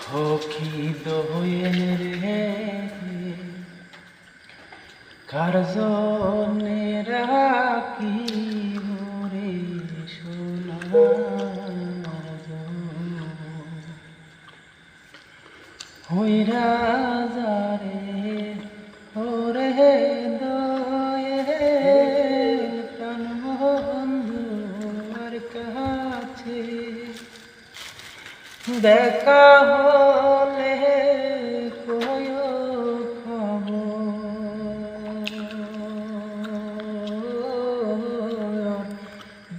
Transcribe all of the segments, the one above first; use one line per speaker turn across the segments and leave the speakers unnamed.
সখী দোয়েল রে কার জন্যে রাখি রে সোনার হইরা যারে ওরে দয়ে প্রাণ বন্ধু আর কাছে দেখা হলে কয় খবর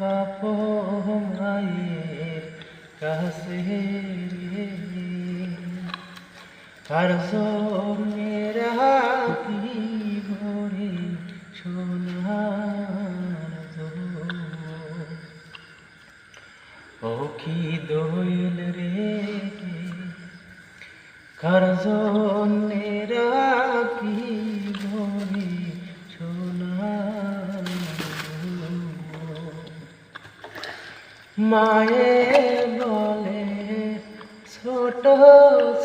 বাপ মায়ের কাছে কার জন্যে রাখি ভরে সোনার সখী দোয়েল রে কার জন্যে রাখি ভরে সোনার মায়ে বলে ছোট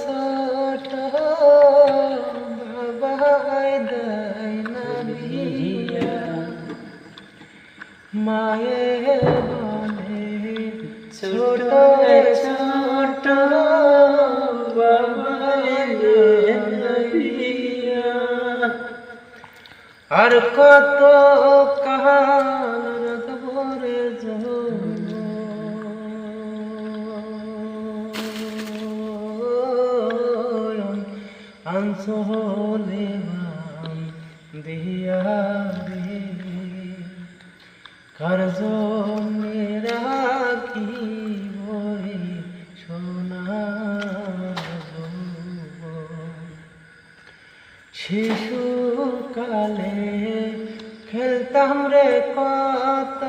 ছোট বাবাই দেয় না বিয়া মায়ে বলে ছোট ছোট বাবাই দেয় না বিয়া আর কত কাল রাতভরে আনসোলে বাম দিয়া রে কার জন্যে রাখি বই সোনার শিশুকালে খেলতাম রে কত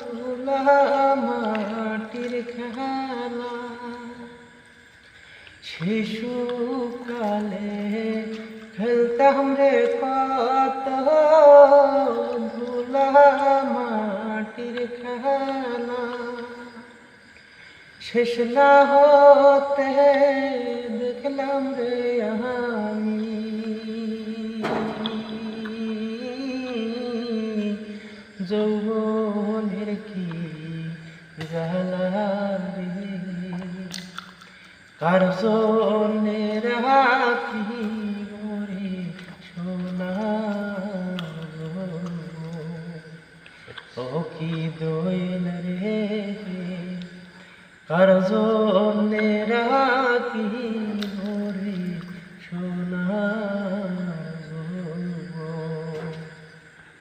তুলা মাটির খেলা শিশুকালে খেলতাম রে কত ধুলা মাটির খেলা শেষ না হতে দেখলাম রে আমি যৌবনের কি জ্বালা রে কার জন্যে রাখি রে সোনার সখী দোয়েল রে কার জন্যে রাখি রে সোনার